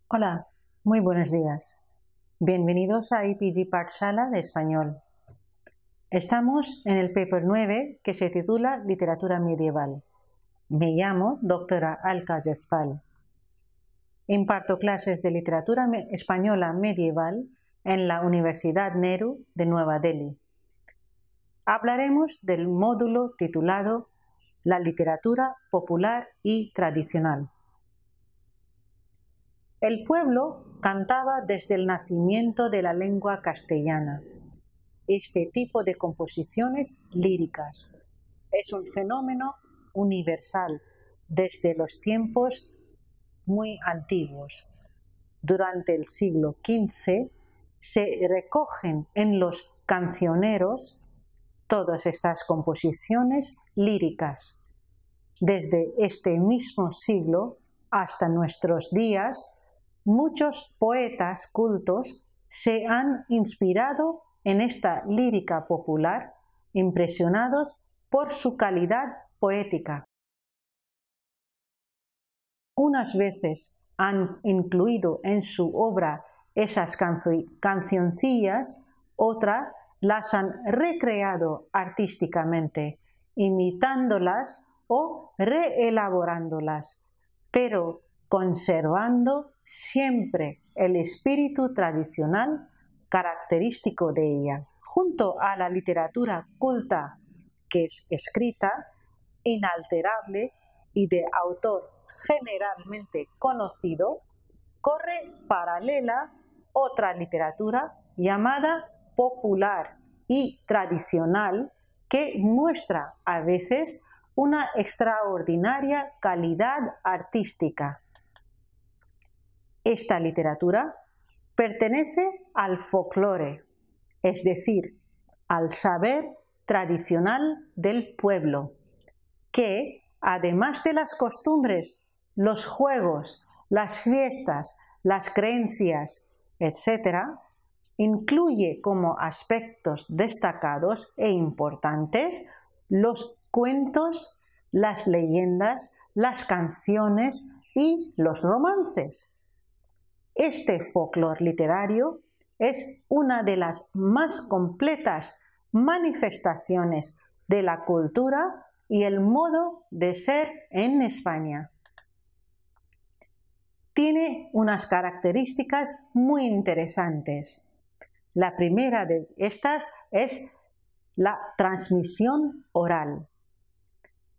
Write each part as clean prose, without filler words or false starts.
Hola, muy buenos días. Bienvenidos a IPG Pathshala de Español. Estamos en el paper 9 que se titula Literatura Medieval. Me llamo doctora Alka Jespal. Imparto clases de literatura española medieval en la Universidad Nehru de Nueva Delhi. Hablaremos del módulo titulado La literatura popular y tradicional. El pueblo cantaba desde el nacimiento de la lengua castellana. Este tipo de composiciones líricas es un fenómeno universal desde los tiempos muy antiguos. Durante el siglo XV se recogen en los cancioneros todas estas composiciones líricas. Desde este mismo siglo hasta nuestros días, muchos poetas cultos se han inspirado en esta lírica popular, impresionados por su calidad poética. Unas veces han incluido en su obra esas cancioncillas, otras las han recreado artísticamente, imitándolas o reelaborándolas, pero conservando siempre el espíritu tradicional característico de ella. Junto a la literatura culta, que es escrita, inalterable y de autor generalmente conocido, corre paralela otra literatura llamada popular y tradicional que muestra a veces una extraordinaria calidad artística. Esta literatura pertenece al folclore, es decir, al saber tradicional del pueblo, que, además de las costumbres, los juegos, las fiestas, las creencias, etc., incluye como aspectos destacados e importantes los cuentos, las leyendas, las canciones y los romances. Este folclore literario es una de las más completas manifestaciones de la cultura y el modo de ser en España. Tiene unas características muy interesantes. La primera de estas es la transmisión oral.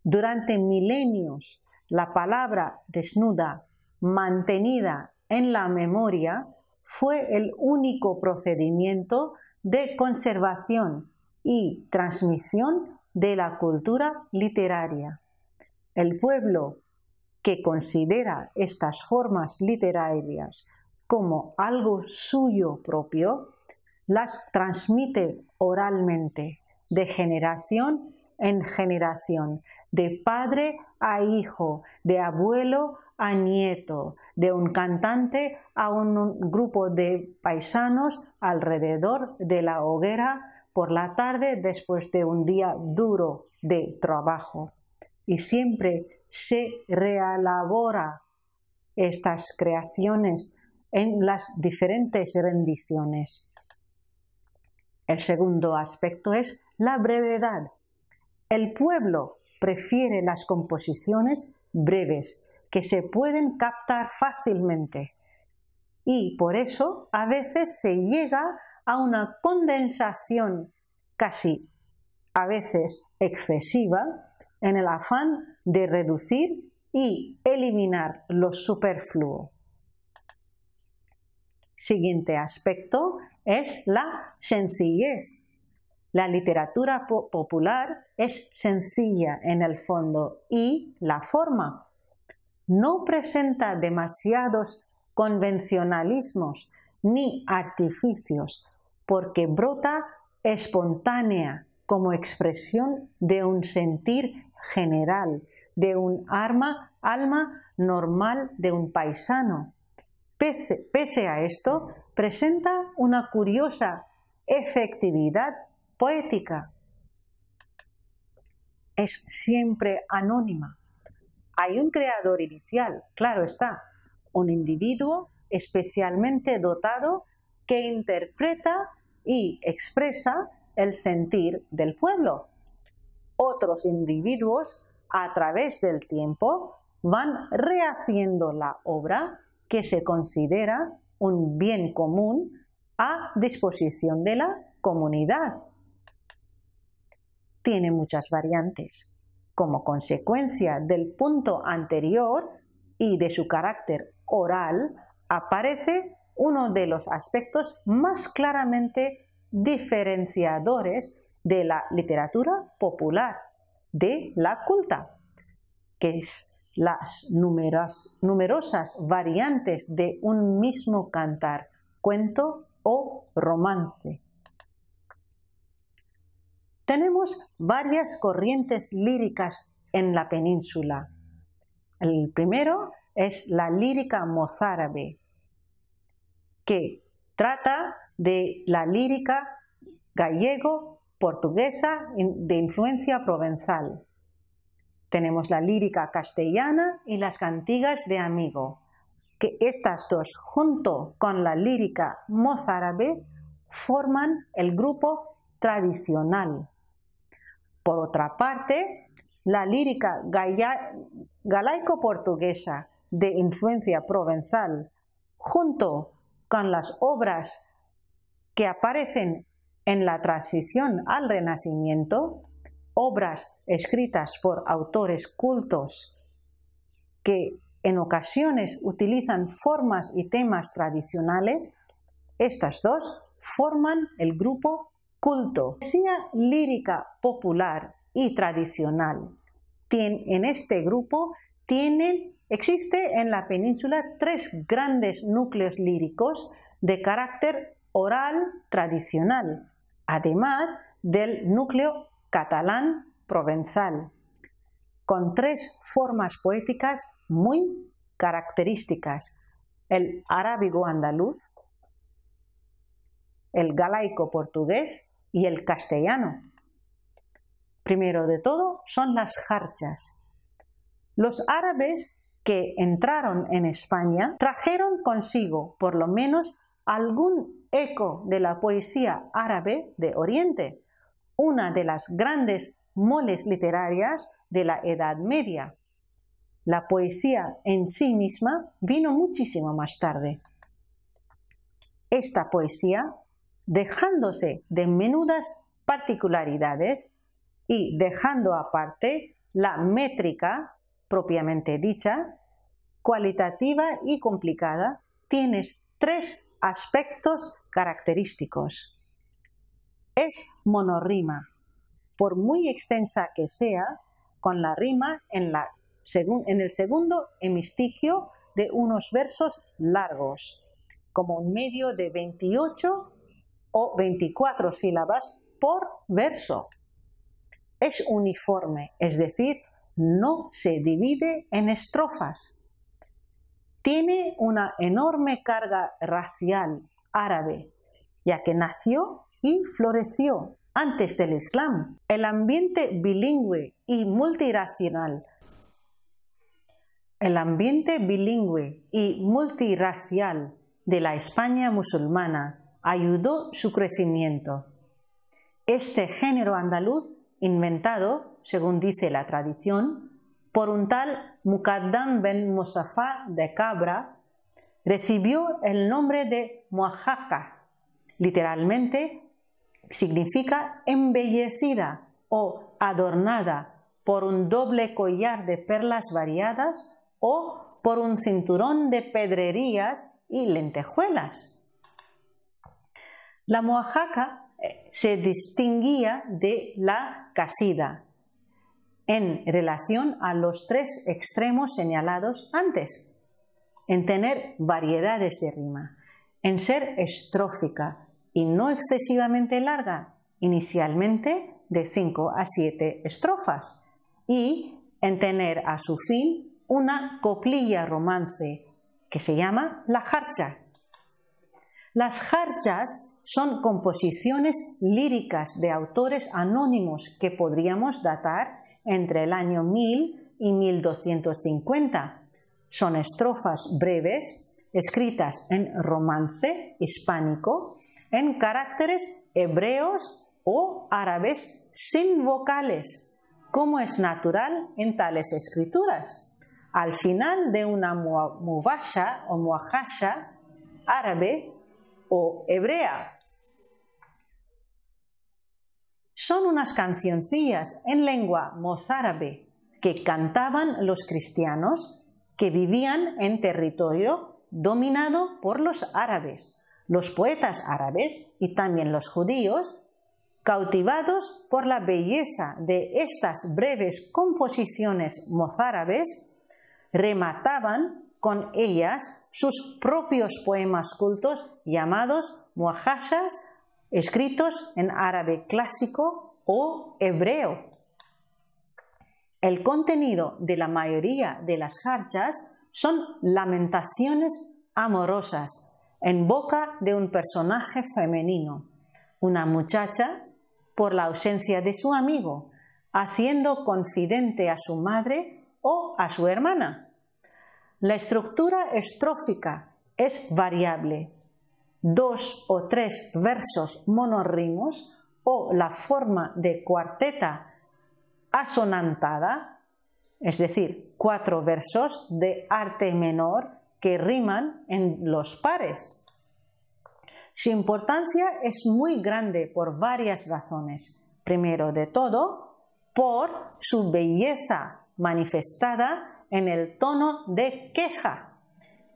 Durante milenios, la palabra desnuda, mantenida en la memoria, fue el único procedimiento de conservación y transmisión de la cultura literaria. El pueblo que considera estas formas literarias como algo suyo propio, las transmite oralmente, de generación en generación, de padre a hijo, de abuelo a nieto, de un cantante a un grupo de paisanos alrededor de la hoguera por la tarde después de un día duro de trabajo. Y siempre se reelabora estas creaciones en las diferentes rendiciones. El segundo aspecto es la brevedad. El pueblo prefiere las composiciones breves, que se pueden captar fácilmente, y por eso a veces se llega a una condensación casi a veces excesiva en el afán de reducir y eliminar lo superfluo. Siguiente aspecto es la sencillez. La literatura popular es sencilla en el fondo y la forma. No presenta demasiados convencionalismos ni artificios, porque brota espontánea como expresión de un sentir general, de un alma normal de un paisano. Pese a esto, presenta una curiosa efectividad poética. Es siempre anónima. Hay un creador inicial, claro está, un individuo especialmente dotado que interpreta y expresa el sentir del pueblo. Otros individuos, a través del tiempo, van rehaciendo la obra que se considera un bien común a disposición de la comunidad. Tiene muchas variantes. Como consecuencia del punto anterior y de su carácter oral, aparece uno de los aspectos más claramente diferenciadores de la literatura popular, de la culta, que es las numerosas variantes de un mismo cantar, cuento o romance. Tenemos varias corrientes líricas en la península. El primero es la lírica mozárabe, que trata de la lírica gallego-portuguesa de influencia provenzal. Tenemos la lírica castellana y las cantigas de amigo, que estas dos, junto con la lírica mozárabe, forman el grupo tradicional. Por otra parte, la lírica galaico-portuguesa de influencia provenzal, junto con las obras que aparecen en la transición al Renacimiento, obras escritas por autores cultos que en ocasiones utilizan formas y temas tradicionales, estas dos forman el grupo culto. La poesía lírica popular y tradicional. En este grupo existe en la península 3 grandes núcleos líricos de carácter oral tradicional, además del núcleo catalán provenzal, con 3 formas poéticas muy características: el arábigo andaluz, el galaico portugués y el castellano. Primero de todo son las jarchas. Los árabes que entraron en España trajeron consigo por lo menos algún eco de la poesía árabe de Oriente, una de las grandes moles literarias de la Edad Media. La poesía en sí misma vino muchísimo más tarde. Esta poesía, dejándose de menudas particularidades y dejando aparte la métrica propiamente dicha, cualitativa y complicada, tiene 3 aspectos característicos. Es monorrima, por muy extensa que sea, con la rima en el segundo hemistiquio de unos versos largos, como un medio de 28 o 24 sílabas por verso. Es uniforme, es decir, no se divide en estrofas. Tiene una enorme carga racial árabe, ya que nació y floreció antes del Islam. El ambiente bilingüe y multirracial de la España musulmana ayudó su crecimiento. Este género andaluz, inventado, según dice la tradición, por un tal Muqaddam ben Muzaffar de Cabra, recibió el nombre de Muajaca. Literalmente significa embellecida o adornada por un doble collar de perlas variadas o por un cinturón de pedrerías y lentejuelas. La Muajaca se distinguía de la casida en relación a los 3 extremos señalados antes, en tener variedades de rima, en ser estrófica y no excesivamente larga, inicialmente de 5 a 7 estrofas, y en tener a su fin una coplilla romance que se llama la jarcha. Las jarchas son composiciones líricas de autores anónimos que podríamos datar entre el año 1000 y 1250. Son estrofas breves, escritas en romance hispánico, en caracteres hebreos o árabes sin vocales, como es natural en tales escrituras. Al final de una mubasha o muahasha árabe o hebrea. Son unas cancioncillas en lengua mozárabe que cantaban los cristianos que vivían en territorio dominado por los árabes, los poetas árabes y también los judíos, cautivados por la belleza de estas breves composiciones mozárabes, remataban con ellas sus propios poemas cultos llamados muahashas, escritos en árabe clásico o hebreo. El contenido de la mayoría de las jarjas son lamentaciones amorosas en boca de un personaje femenino, una muchacha, por la ausencia de su amigo, haciendo confidente a su madre o a su hermana. La estructura estrófica es variable. 2 o 3 versos monorrimos o la forma de cuarteta asonantada, es decir, 4 versos de arte menor que riman en los pares. Su importancia es muy grande por varias razones. Primero de todo, por su belleza manifestada en el tono de queja,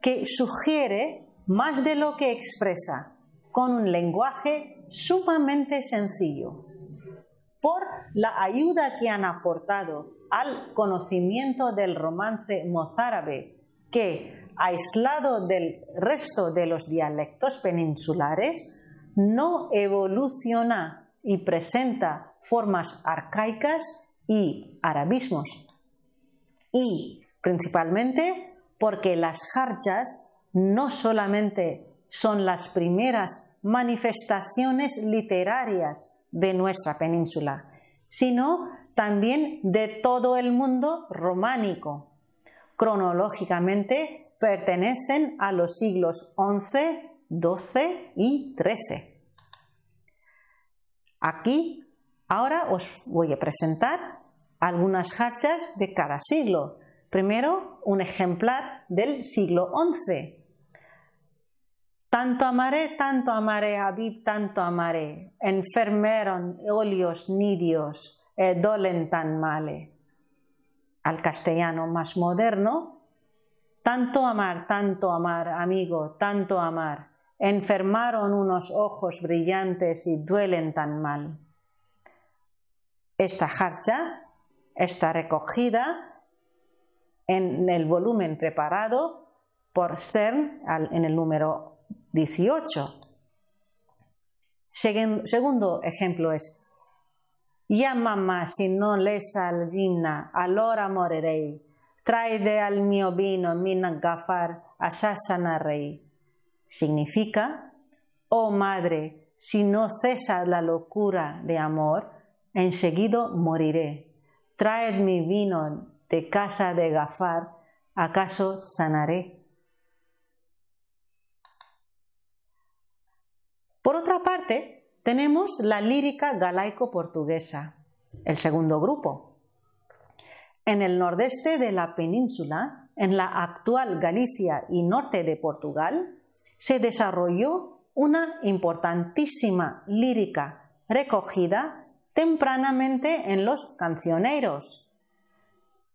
que sugiere más de lo que expresa, con un lenguaje sumamente sencillo. Por la ayuda que han aportado al conocimiento del romance mozárabe, que, aislado del resto de los dialectos peninsulares, no evoluciona y presenta formas arcaicas y arabismos. Y principalmente porque las jarjas no solamente son las primeras manifestaciones literarias de nuestra península, sino también de todo el mundo románico. Cronológicamente pertenecen a los siglos XI, XII y XIII. Aquí ahora os voy a presentar algunas jarjas de cada siglo. Primero, un ejemplar del siglo XI. Tanto amaré, Habib, tanto amaré, enfermeron olios nidios, dolen tan male. Al castellano más moderno, tanto amar, amigo, tanto amar, enfermaron unos ojos brillantes y duelen tan mal. Esta jarja está recogida en el volumen preparado por Stern en el número 18. Segundo ejemplo es: Ya mamá, si no les al ginna, allora morirei. Traide al mio vino, min gafar, allá sanarei. Significa: oh madre, si no cesa la locura de amor, enseguida moriré. Traed mi vino de casa de Gafar, ¿acaso sanaré? Por otra parte, tenemos la lírica galaico-portuguesa, el segundo grupo. En el nordeste de la península, en la actual Galicia y norte de Portugal, se desarrolló una importantísima lírica recogida tempranamente en los cancioneros.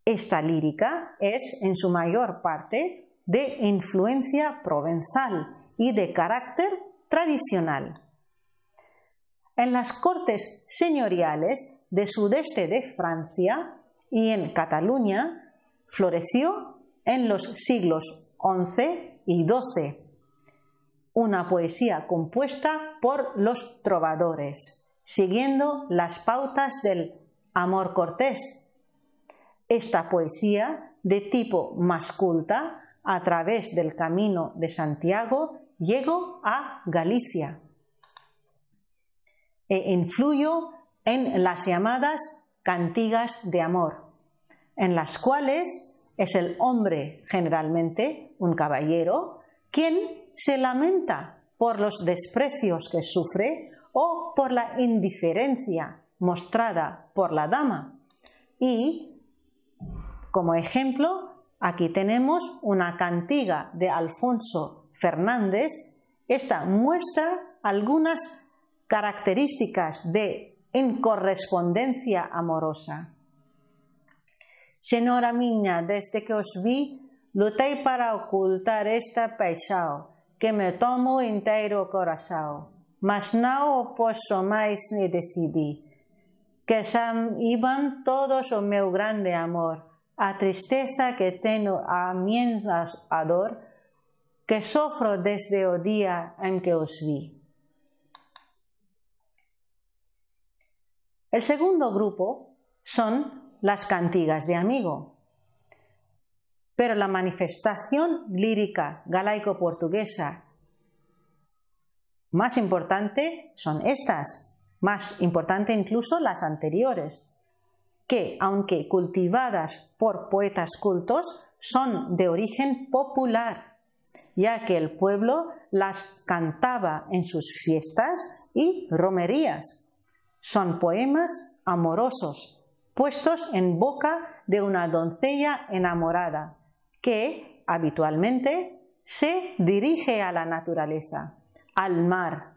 Esta lírica es en su mayor parte de influencia provenzal y de carácter tradicional. En las cortes señoriales del sudeste de Francia y en Cataluña floreció en los siglos XI y XII una poesía compuesta por los trovadores, siguiendo las pautas del amor cortés. Esta poesía, de tipo más culta, a través del Camino de Santiago, llegó a Galicia e influyó en las llamadas cantigas de amor, en las cuales es el hombre, generalmente un caballero, ¿Quién se lamenta por los desprecios que sufre o por la indiferencia mostrada por la dama? Y, como ejemplo, aquí tenemos una cantiga de Alfonso Fernández. Esta muestra algunas características de incorrespondencia amorosa. Señora miña, desde que os vi, lutei para ocultar esta paixao, que me tomo inteiro corazao, mas non o poso máis ni decidir, que xa iban todos o meu grande amor, a tristeza que teño a mientras a dor, que sofro desde o día en que os vi. El segundo grupo son las cantigas de amigo. Pero la manifestación lírica galaico-portuguesa más importante son estas, más importante incluso las anteriores, que, aunque cultivadas por poetas cultos, son de origen popular, ya que el pueblo las cantaba en sus fiestas y romerías. Son poemas amorosos, puestos en boca de una doncella enamorada, que habitualmente se dirige a la naturaleza, al mar,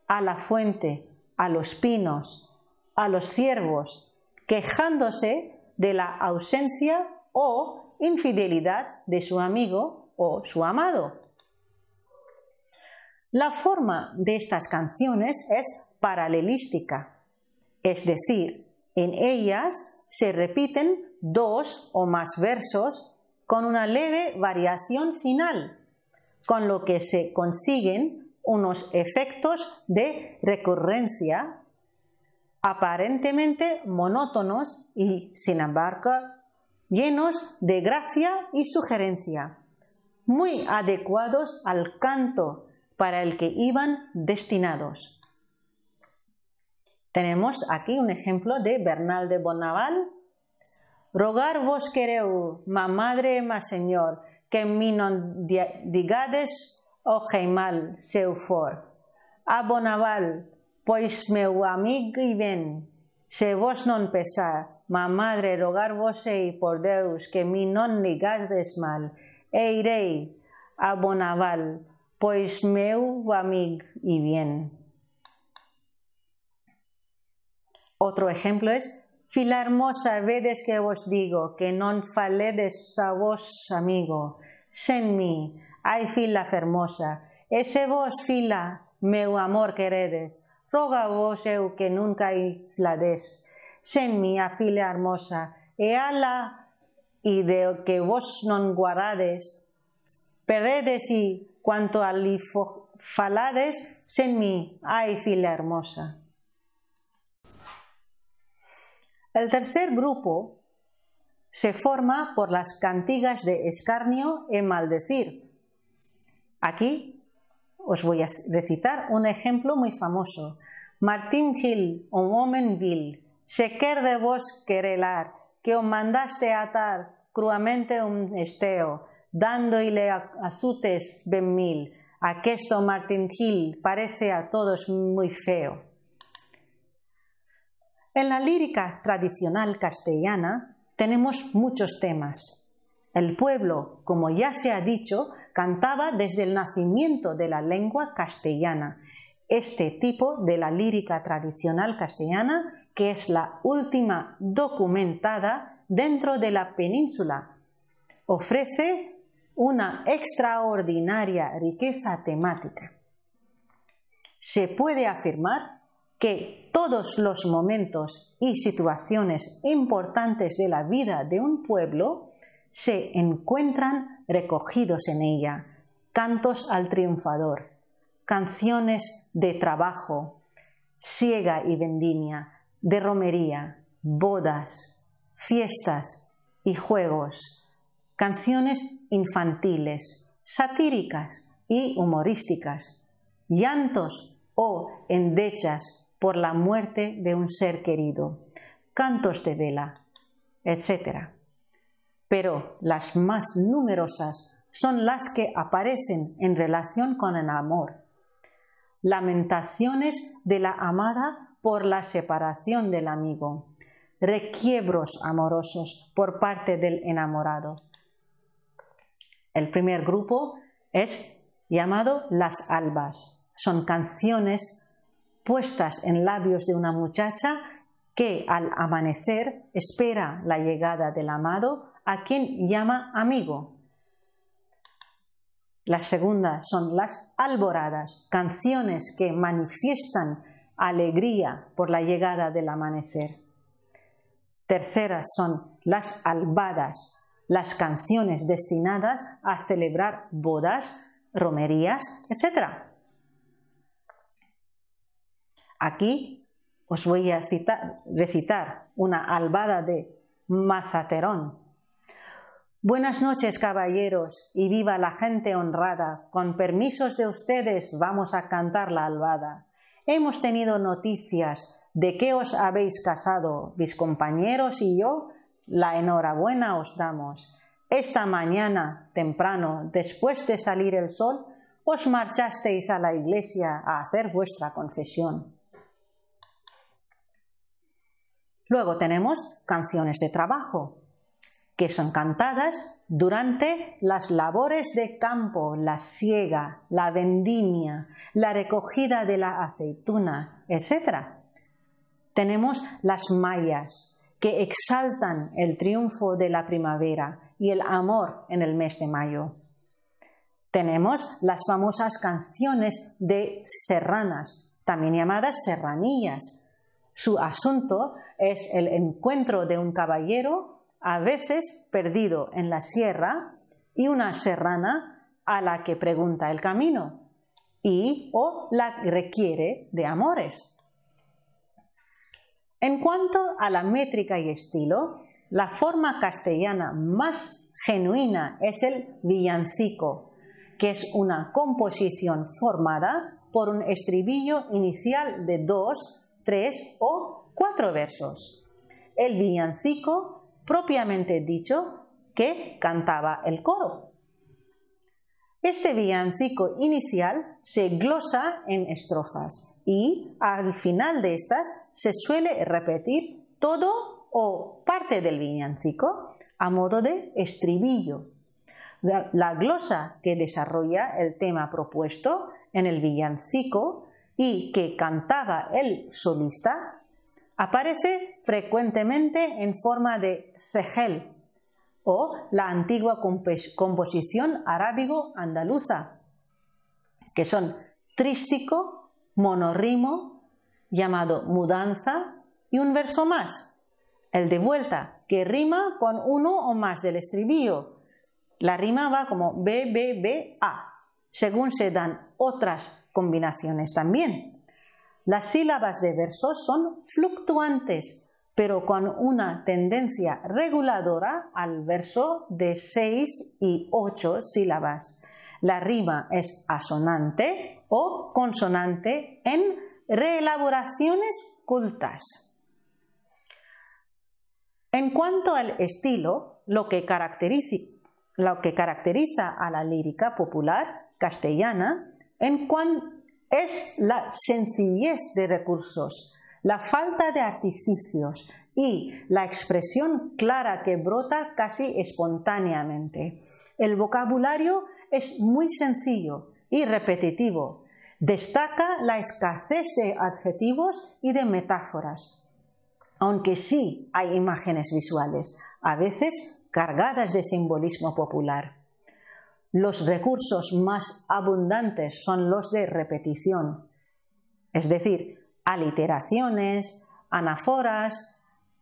a la fuente, a los pinos, a los ciervos, quejándose de la ausencia o infidelidad de su amigo o su amado. La forma de estas canciones es paralelística, es decir, en ellas se repiten dos o más versos con una leve variación final, con lo que se consiguen unos efectos de recurrencia aparentemente monótonos y, sin embargo, llenos de gracia y sugerencia, muy adecuados al canto para el que iban destinados. Tenemos aquí un ejemplo de Bernal de Bonnaval. Rogar vos quereu, ma madre, ma señor, que mi non digades o geimal seu for. A Bonnaval, pois meu amigo e ben, se vos non pesar, ma madre, rogar vos ei por Deus, que mi non digades mal, e irei a Bonnaval, pois meu amigo e bien. Otro ejemplo es: fila hermosa, vedes que vos digo, que non faledes a vos amigo, sen mi, ai fila fermosa, e se vos fila, meu amor queredes, roga vos eu que nunca flades, sen mi a fila hermosa, e ala e de que vos non guardades, perdedes e cuanto ali falades, sen mi, ai fila hermosa. El tercer grupo se forma por las cantigas de escarnio e maldecir. Aquí os voy a recitar un ejemplo muy famoso. Martín Gil, un homem vil, se quer de vos querelar, que o mandaste atar cruamente un esteo, dándole azutes ben mil. Aquesto Martín Gil parece a todos muy feo. En la lírica tradicional castellana tenemos muchos temas. El pueblo, como ya se ha dicho, cantaba desde el nacimiento de la lengua castellana. Este tipo de la lírica tradicional castellana, que es la última documentada dentro de la península, ofrece una extraordinaria riqueza temática. Se puede afirmar que todos los momentos y situaciones importantes de la vida de un pueblo se encuentran recogidos en ella. Cantos al triunfador, canciones de trabajo, siega y vendimia, de romería, bodas, fiestas y juegos, canciones infantiles, satíricas y humorísticas, llantos o endechas por la muerte de un ser querido, cantos de vela, etc. Pero las más numerosas son las que aparecen en relación con el amor. Lamentaciones de la amada por la separación del amigo. Requiebros amorosos por parte del enamorado. El primer grupo es llamado las albas. Son canciones puestas en labios de una muchacha que al amanecer espera la llegada del amado, a quien llama amigo. La segunda son las alboradas, canciones que manifiestan alegría por la llegada del amanecer. Terceras son las albadas, las canciones destinadas a celebrar bodas, romerías, etc. Aquí os voy a recitar una albada de Mazaterón. Buenas noches, caballeros, y viva la gente honrada. Con permisos de ustedes vamos a cantar la albada. Hemos tenido noticias de que os habéis casado, mis compañeros y yo. La enhorabuena os damos. Esta mañana, temprano, después de salir el sol, os marchasteis a la iglesia a hacer vuestra confesión. Luego tenemos canciones de trabajo, que son cantadas durante las labores de campo, la siega, la vendimia, la recogida de la aceituna, etc. Tenemos las mayas, que exaltan el triunfo de la primavera y el amor en el mes de mayo. Tenemos las famosas canciones de serranas, también llamadas serranillas. Su asunto es el encuentro de un caballero, a veces perdido en la sierra, y una serrana a la que pregunta el camino o la requiere de amores. En cuanto a la métrica y estilo, la forma castellana más genuina es el villancico, que es una composición formada por un estribillo inicial de 2, 3 o 4 versos. El villancico, propiamente dicho, que cantaba el coro. Este villancico inicial se glosa en estrofas y al final de estas se suele repetir todo o parte del villancico a modo de estribillo. La glosa que desarrolla el tema propuesto en el villancico y que cantaba el solista aparece frecuentemente en forma de cejel o la antigua composición arábigo-andaluza, que son trístico, monorrimo, llamado mudanza, y un verso más, el de vuelta, que rima con uno o más del estribillo. La rima va como B, B, B, A, según se dan otras combinaciones también. Las sílabas de versos son fluctuantes, pero con una tendencia reguladora al verso de 6 y 8 sílabas. La rima es asonante o consonante en reelaboraciones cultas. En cuanto al estilo, lo que caracteriza a la lírica popular castellana es la sencillez de recursos, la falta de artificios y la expresión clara que brota casi espontáneamente. El vocabulario es muy sencillo y repetitivo. Destaca la escasez de adjetivos y de metáforas, aunque sí hay imágenes visuales, a veces cargadas de simbolismo popular. Los recursos más abundantes son los de repetición, es decir, aliteraciones, anáforas,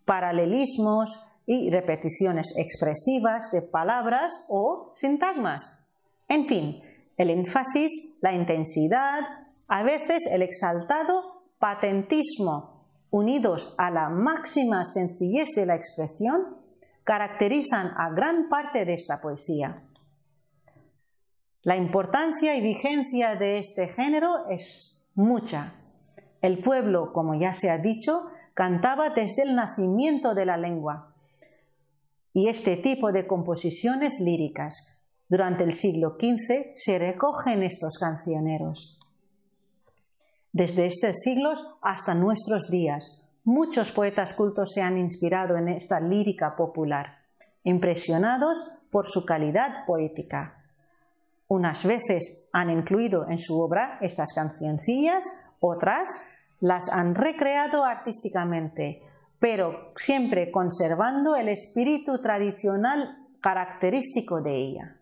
paralelismos y repeticiones expresivas de palabras o sintagmas. En fin, el énfasis, la intensidad, a veces el exaltado patentismo, unidos a la máxima sencillez de la expresión, caracterizan a gran parte de esta poesía. La importancia y vigencia de este género es mucha. El pueblo, como ya se ha dicho, cantaba desde el nacimiento de la lengua. Y este tipo de composiciones líricas, Durante el siglo XV se recogen estos cancioneros. Desde estos siglos hasta nuestros días, muchos poetas cultos se han inspirado en esta lírica popular, impresionados por su calidad poética. Unas veces han incluido en su obra estas cancioncillas, otras las han recreado artísticamente, pero siempre conservando el espíritu tradicional característico de ella.